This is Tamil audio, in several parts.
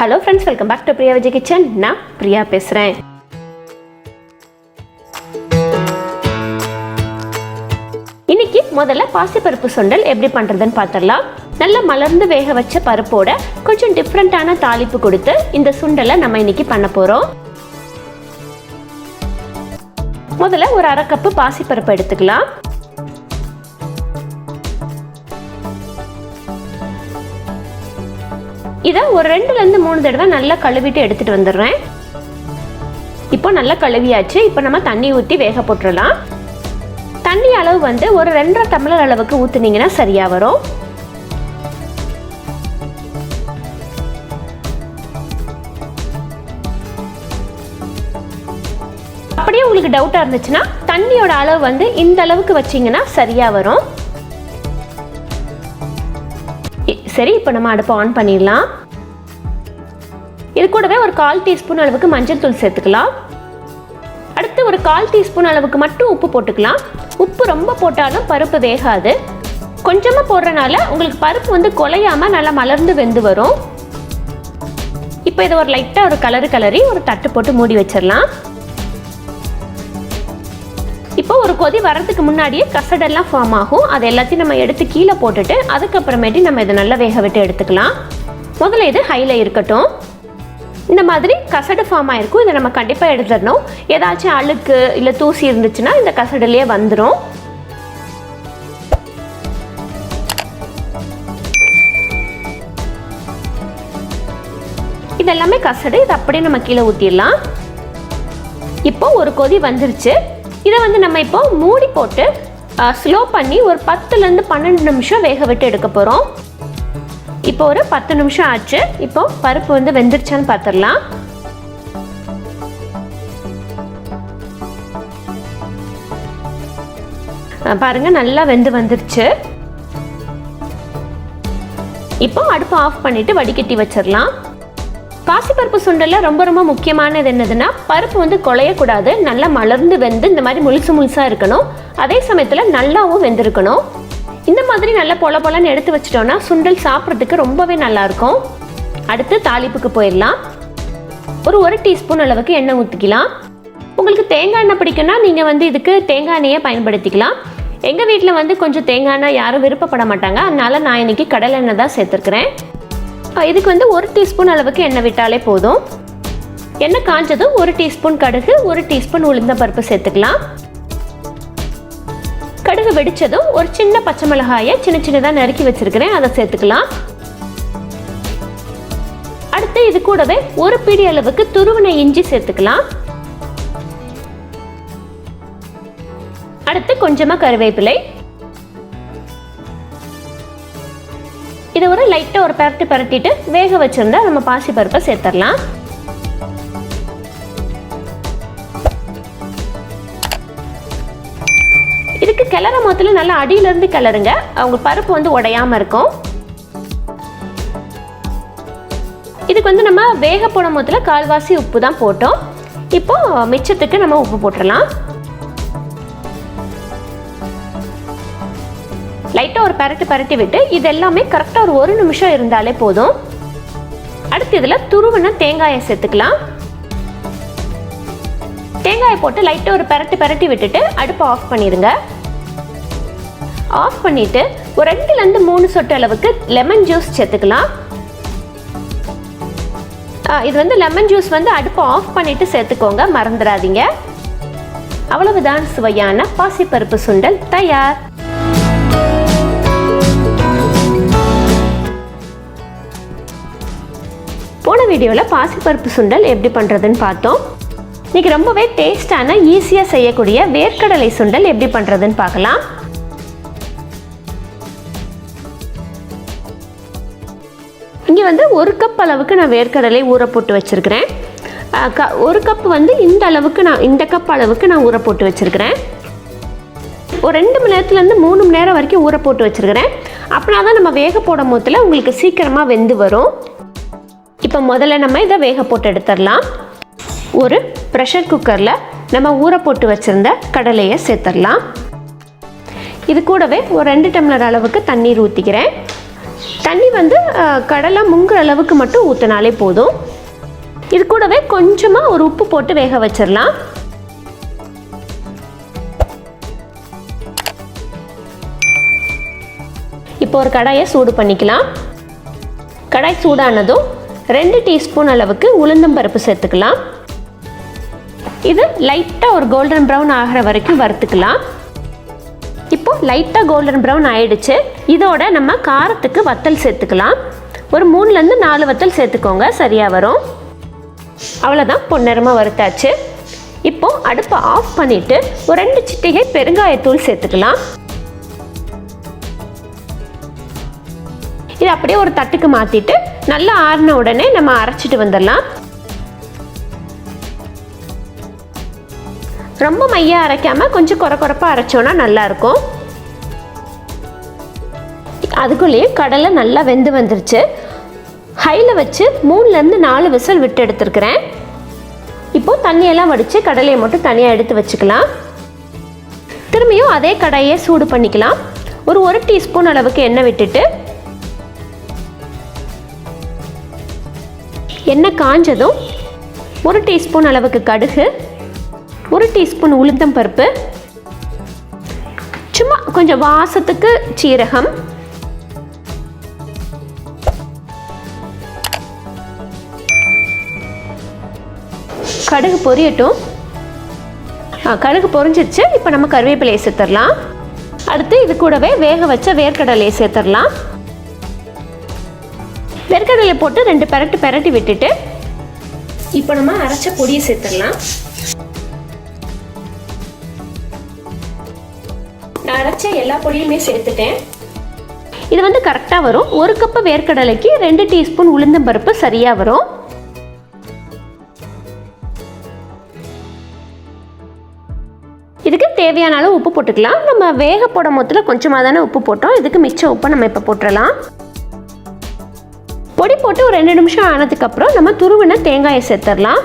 Hello friends, welcome back to Priya Vijay kitchen. நான் பிரியா பேசுகிறேன். இன்னைக்கு முதல்ல பாசிப்பருப்பு சுண்டல் எப்படி பண்ணுறதுன்னு பார்த்துடலாம். நல்லா மலர்ந்து வேக வச்ச பருப்போட கொஞ்சம் டிஃப்ரெண்ட்டான தாளிப்பு கொடுத்து இந்த சுண்டலை நம்ம இன்னைக்கு பண்ண போகிறோம். முதல்ல ஒரு அரை கப்பு பாசிப்பருப்பு எடுத்துக்கலாம். இதை ஒரு 2லேருந்து 3 தடவை நல்லா கழுவிட்டு எடுத்துட்டு வந்துடுறேன். இப்போ நல்லா கழுவியாச்சு. இப்போ நம்ம தண்ணி ஊற்றி வேக போட்டுடலாம். தண்ணி அளவு வந்து ஒரு 2.5 டம்ளர் அளவுக்கு ஊற்றுனீங்கன்னா சரியா வரும். அப்படியே உங்களுக்கு டவுட்டா இருந்துச்சுன்னா தண்ணியோட அளவு வந்து இந்த அளவுக்கு வச்சீங்கன்னா சரியா வரும். சரி, இப்போ நம்ம அடுப்பை ஆன் பண்ணிடலாம். இது கூடவே ஒரு 1/4 டீஸ்பூன் அளவுக்கு மஞ்சள் தூள் சேர்த்துக்கலாம். அடுத்து ஒரு 1/4 டீஸ்பூன் அளவுக்கு மட்டும் உப்பு போட்டுக்கலாம். உப்பு ரொம்ப போட்டாலும் பருப்பு வேகாது. கொஞ்சமாக போடுறனால உங்களுக்கு பருப்பு வந்து குலையாமல் நல்லா மலர்ந்து வெந்து வரும். இப்போ இதை ஒரு லைட்டாக ஒரு கலரி ஒரு தட்டு போட்டு மூடி வச்சிடலாம். இப்போ ஒரு கொதி வரதுக்கு முன்னாடியே கசடெல்லாம் ஃபார்ம் ஆகும். அது எல்லாத்தையும் நம்ம எடுத்து கீழே போட்டுட்டு அதுக்கப்புறமேட்டு நம்ம இதை நல்லா வேக விட்டு எடுத்துக்கலாம். முதல்ல இது ஹையில் இருக்கட்டும். இந்த மாதிரி கசடு ஃபார்ம் ஆகிருக்கும். இதை நம்ம கண்டிப்பாக எடுத்துடணும். ஏதாச்சும் அழுக்கு இல்லை தூசி இருந்துச்சுன்னா இந்த கசடுலேயே வந்துடும். இதெல்லாமே கசடு. இதை அப்படியே நம்ம கீழே ஊற்றிடலாம். இப்போ ஒரு கொதி வந்துருச்சு. இதை வந்து நம்ம இப்போ மூடி போட்டு ஸ்லோ பண்ணி ஒரு 10லேருந்து 12 நிமிஷம் வேக விட்டு எடுக்க போகிறோம். இப்போ ஒரு 10 நிமிஷம் ஆச்சு. இப்போ பருப்பு வந்து வெந்துருச்சான்னு பார்த்துடலாம். பாருங்க, நல்லா வெந்து வந்துருச்சு. இப்போ அடுப்பை ஆஃப் பண்ணிட்டு வடிகட்டி வச்சிடலாம். பாசிப்பருப்பு சுண்டலில் ரொம்ப ரொம்ப முக்கியமானது என்னதுன்னா பருப்பு வந்து குழையக்கூடாது. நல்லா மலர்ந்து வெந்து இந்த மாதிரி முழுசாக இருக்கணும். அதே சமயத்தில் நல்லாவும் வெந்திருக்கணும். இந்த மாதிரி நல்லா பொலன்னு எடுத்து வச்சிட்டோம்னா சுண்டல் சாப்பிட்றதுக்கு ரொம்பவே நல்லாயிருக்கும். அடுத்து தாளிப்புக்கு போயிடலாம். ஒரு டீஸ்பூன் அளவுக்கு எண்ணெய் ஊற்றிக்கலாம். உங்களுக்கு தேங்காய் எண்ணெய் பிடிக்குன்னா நீங்கள் வந்து இதுக்கு தேங்காய் எண்ணெயை பயன்படுத்திக்கலாம். எங்கள் வீட்டில் வந்து கொஞ்சம் தேங்காய் எண்ணெய் யாரும் விருப்பப்பட மாட்டாங்க. அதனால் நான் இன்றைக்கி கடலை எண்ணெய் தான் சேர்த்துருக்குறேன். இதுக்கு வந்து 1 டீஸ்பூன் அளவுக்கு எண்ணெய் விட்டாலே போதும். எண்ணெய் காஞ்சதும் 1 டீஸ்பூன் கடுகு, 1 டீஸ்பூன் உளுந்தம்பருப்பு சேர்த்துக்கலாம். கடுகு வெடிச்சதும் ஒரு சின்ன பச்சை மிளகாயை சின்னதாக நறுக்கி வச்சிருக்கிறேன், அதை சேர்த்துக்கலாம். அடுத்து இது கூடவே ஒரு பிடி அளவுக்கு துருவின இஞ்சி சேர்த்துக்கலாம். அடுத்து கொஞ்சமாக கருவேப்பிலை. இதை ஒரு லைட்டாக ஒரு பரட்டிட்டு வேக வச்சிருந்தா நம்ம பாசி பருப்பை சேர்த்துடலாம். இதுக்கு கிளற மொத்தல நல்லா அடியிலிருந்து கிளறுங்க. அவங்க பருப்பு வந்து உடையாம இருக்கும். இதுக்கு வந்து நம்ம வேக போட மொத்தல 1/4 உப்பு தான் போட்டோம். இப்போ மிச்சத்துக்கு நம்ம உப்பு போட்டுடலாம். லைட்டாக ஒரு பரட்டி விட்டு இது எல்லாமே கரெக்டாக ஒரு நிமிஷம் இருந்தாலே போதும். அடுத்து இதில் துருவின தேங்காயை சேர்த்துக்கலாம். தேங்காயை போட்டு லைட்டாக ஒரு பரட்டி விட்டுட்டு அடுப்பை ஆஃப் பண்ணிடுங்க. ஆஃப் பண்ணிட்டு ஒரு 2லேருந்து 3 சொட்டு அளவுக்கு லெமன் ஜூஸ் சேர்த்துக்கலாம். இது வந்து லெமன் ஜூஸ் வந்து அடுப்பை ஆஃப் பண்ணிட்டு சேர்த்துக்கோங்க, மறந்துடாதீங்க. அவ்வளவுதான், சுவையான பாசிப்பருப்பு சுண்டல் தயார். போன வீடியோவில் பாசிப்பருப்பு சுண்டல் எப்படி பண்ணுறதுன்னு பார்த்தோம். இன்றைக்கி ரொம்பவே டேஸ்டான ஈஸியாக செய்யக்கூடிய வேர்க்கடலை சுண்டல் எப்படி பண்ணுறதுன்னு பார்க்கலாம். இங்கே வந்து 1 கப் அளவுக்கு நான் வேர்க்கடலை ஊற போட்டு வச்சுருக்கிறேன். 1 கப் வந்து இந்த கப் அளவுக்கு நான் ஊற போட்டு வச்சுருக்கிறேன். ஒரு 2 மணி நேரத்துலேருந்து 3 மணி நேரம் வரைக்கும் ஊற போட்டு வச்சுருக்கிறேன். அப்படின்னா தான் நம்ம வேக போடும் போதில் உங்களுக்கு சீக்கிரமாக வெந்து வரும். இப்போ முதல்ல நம்ம இதை வேக போட்டு எடுத்துடலாம். ஒரு ப்ரெஷர் குக்கரில் நம்ம ஊற போட்டு வச்சுருந்த கடலையை சேர்த்துடலாம். இது கூடவே ஒரு 2 டம்ளர் அளவுக்கு தண்ணீர் ஊற்றிக்கிறேன். தண்ணி வந்து கடலை முங்குற அளவுக்கு மட்டும் ஊற்றினாலே போதும். இது கூடவே கொஞ்சமாக ஒரு உப்பு போட்டு வேக வச்சிடலாம். இப்போ ஒரு கடாயை சூடு பண்ணிக்கலாம். கடாய் சூடானதும் 2 டீஸ்பூன் அளவுக்கு உளுந்தம்பருப்பு சேர்த்துக்கலாம். இது லைட்டாக ஒரு கோல்டன் ப்ரௌன் ஆகிற வரைக்கும் வறுத்துக்கலாம். இப்போ லைட்டாக கோல்டன் ப்ரௌன் ஆயிடுச்சு. இதோட நம்ம காரத்துக்கு வத்தல் சேர்த்துக்கலாம். ஒரு 3லேருந்து 4 வத்தல் சேர்த்துக்கோங்க, சரியாக வரும். அவ்வளோதான், பொன்னிறமாக வறுத்தாச்சு. இப்போ அடுப்பை ஆஃப் பண்ணிவிட்டு ஒரு 2 சிட்டிகை பெருங்காயத்தூள் சேர்த்துக்கலாம். இது அப்படியே ஒரு தட்டுக்கு மாற்றிட்டு நல்லா ஆறின உடனே நம்ம அரைச்சிட்டு வந்துடலாம். ரொம்ப மையாக அரைக்காமல் கொஞ்சம் குறப்பாக அரைச்சோன்னா நல்லாயிருக்கும். அதுக்குள்ளேயே கடலை நல்லா வெந்து வந்துருச்சு. ஹையில் வச்சு 3லேருந்து 4 விசில் விட்டு எடுத்துருக்கிறேன். இப்போது தண்ணியெல்லாம் வடித்து கடலையை மட்டும் தனியாக எடுத்து வச்சுக்கலாம். திரும்பியும் அதே கடாயை சூடு பண்ணிக்கலாம். ஒரு 1 டீஸ்பூன் அளவுக்கு எண்ணெய் விட்டுட்டு எண்ணெய் காஞ்சதும் 1 டீஸ்பூன் அளவுக்கு கடுகு, 1 டீஸ்பூன் உளுத்தம் பருப்பு, சும்மா கொஞ்சம் வாசத்துக்கு சீரகம், கடுகு பொரியட்டும். கடுகு பொரிஞ்சிருச்சு. இப்போ நம்ம கருவேப்பிலையை சேர்த்துடலாம். அடுத்து இது கூடவே வேக வச்ச வேர்க்கடலையை சேர்த்துடலாம். வேர்க்கடலை போட்டு 2 பெரட்டி விட்டுட்டு இப்போ நம்ம அரைச்ச பொடியை சேர்த்துடலாம். நான் அரைச்ச எல்லா பொடியுமே சேர்த்துட்டேன். இது வந்து கரெக்டாக வரும். 1 கப்பு வேர்க்கடலைக்கு 2 டீஸ்பூன் உளுந்தம்பருப்பு சரியாக வரும். இதுக்கு தேவையான அளவு உப்பு போட்டுக்கலாம். நம்ம வேக போடும் போதில் கொஞ்சமாக தானே உப்பு போட்டோம். இதுக்கு மிச்சம் உப்பை நம்ம இப்போ போட்டுடலாம். பொடி போட்டு ஒரு 2 நிமிஷம் ஆனதுக்கப்புறம் நம்ம துருவின தேங்காயை சேர்த்துடலாம்.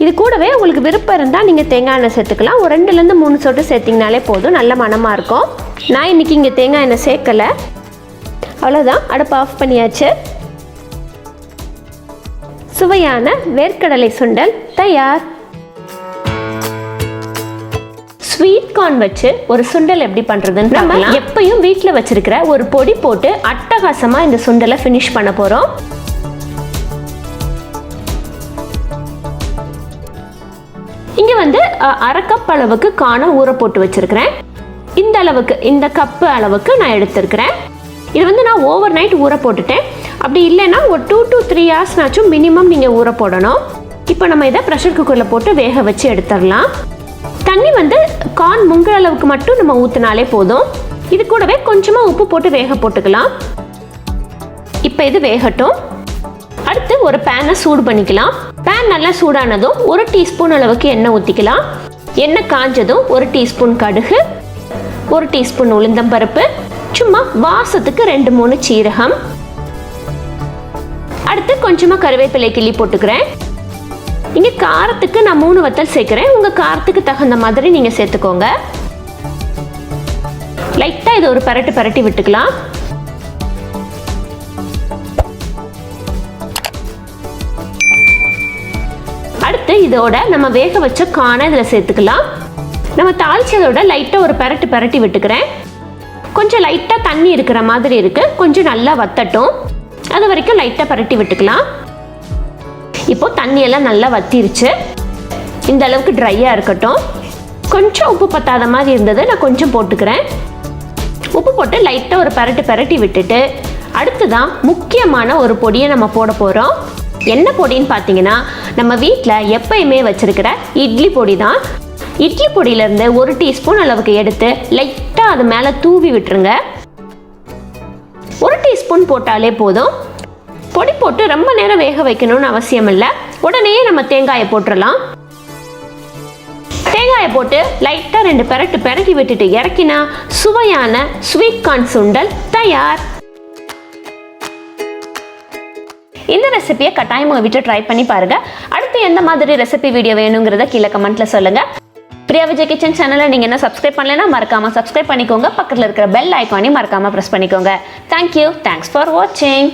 இது கூடவே உங்களுக்கு விருப்பம் இருந்தால் நீங்கள் தேங்காய் எண்ணெய் சேர்த்துக்கலாம். ஒரு 2லேருந்து 3 சொட்டு சேர்த்திங்கனாலே போதும், நல்ல மணமாக இருக்கும். நான் இன்றைக்கி இங்கே தேங்காய் எண்ணெய் சேர்க்கலை. அவ்வளோதான், அடுப்பு ஆஃப் பண்ணியாச்சு. சுவையான வேர்க்கடலை சுண்டல் தயார். ஸ்வீட் கார்ன் வச்சு ஒரு சுண்டல் எப்படி பண்ணுறதுன்னு நம்ம எப்பயும் வீட்டில் வச்சிருக்கிற ஒரு பொடி போட்டு அட்டகாசமாக இந்த சுண்டலை ஃபினிஷ் பண்ண போகிறோம். இங்கே வந்து 1/2 கப் அளவுக்கு கார்னை ஊற போட்டு வச்சிருக்கிறேன். இந்த அளவுக்கு, இந்த கப்பு அளவுக்கு நான் எடுத்திருக்கிறேன். இது வந்து நான் ஓவர் நைட் ஊற போட்டுட்டேன். அப்படி இல்லைன்னா ஒரு 2 to 3 ஹவர்ஸ்னாச்சும் மினிமம் நீங்கள் ஊற போடணும். இப்போ நம்ம இதை ப்ரெஷர் குக்கரில் போட்டு வேக வச்சு எடுத்துடலாம். தண்ணி வந்து கார்ன் முங்குற அளவுக்கு மட்டும் நம்ம ஊற்றினாலே போதும். இது கூடவே கொஞ்சமாக உப்பு போட்டு வேக போட்டுக்கலாம். இப்போ இது வேகட்டும். அடுத்து ஒரு பேனை சூடு பண்ணிக்கலாம். பேன் நல்லா சூடானதும் 1 டீஸ்பூன் அளவுக்கு எண்ணெய் ஊற்றிக்கலாம். எண்ணெய் காஞ்சதும் 1 டீஸ்பூன் கடுகு, 1 டீஸ்பூன் உளுந்தம் பருப்பு, சும்மா வாசத்துக்கு 2-3 சீரகம், அடுத்து கொஞ்சமாக கருவேப்பிலை கிள்ளி போட்டுக்கிறேன். இங்கே காரத்துக்கு நான் 3 வத்தல் சேர்க்குறேன். உங்கள் காரத்துக்கு தகுந்த மாதிரி நீங்கள் சேர்த்துக்கோங்க. லைட்டாக இதை ஒரு பெரட்டி விட்டுக்கலாம். அடுத்து இதோட நம்ம வேக வச்ச கார்னை இதில் சேர்த்துக்கலாம். நம்ம தாளிச்சதோட லைட்டாக ஒரு பெரட்டி விட்டுக்கிறேன். கொஞ்சம் லைட்டாக தண்ணி இருக்கிற மாதிரி இருக்குது. கொஞ்சம் நல்லா வத்தட்டும். அது வரைக்கும் லைட்டாக பெரட்டி விட்டுக்கலாம். இப்போது தண்ணியெல்லாம் நல்லா வத்திருச்சு. இந்த அளவுக்கு ட்ரையாக இருக்கட்டும். கொஞ்சம் உப்பு பத்தாத மாதிரி இருந்தது, நான் கொஞ்சம் போட்டுக்கிறேன். உப்பு போட்டு லைட்டாக ஒரு பெரட்டி விட்டுட்டு அடுத்துதான் முக்கியமான ஒரு பொடியை நம்ம போட போகிறோம். என்ன பொடின்னு பார்த்தீங்கன்னா, நம்ம வீட்டில் எப்பயுமே வச்சுருக்கிற இட்லி பொடி தான். இட்லி பொடியிலேருந்து 1 டீஸ்பூன் அளவுக்கு எடுத்து லைட்டாக அது மேலே தூவி விட்டுருங்க. 1 டீஸ்பூன் போட்டாலே போதும். பொடி போட்டு ரொம்ப நேரம் வேக வைக்கணும்னு அவசியம் இல்லை. உடனே நம்ம தேங்காயை போட்டுடலாம். தேங்காயை போட்டு லைட்டாக 2 பெரட்டி விட்டுட்டு இறக்கினா சுவையான ஸ்வீட் கார்ன் சுண்டல் தயார். இந்த ரெசிபியை கட்டாயம் உங்கள் வீட்டில் ட்ரை பண்ணி பாருங்கள். அடுத்து எந்த மாதிரி ரெசிபி வீடியோ வேணுங்கிறத கீழே கமெண்ட்டில் சொல்லுங்கள். பிரியா விஜய் கிச்சன் சேனலை நீங்கள் என்ன சப்ஸ்கிரைப் பண்ணலைன்னா மறக்காமல் சப்ஸ்கிரைப் பண்ணிக்கோங்க. பக்கத்தில் இருக்கிற பெல் ஐக்கானையும் மறக்காமல் ப்ரெஸ் பண்ணிக்கோங்க. தேங்க்யூ. தேங்க்ஸ் ஃபார் வாட்சிங்.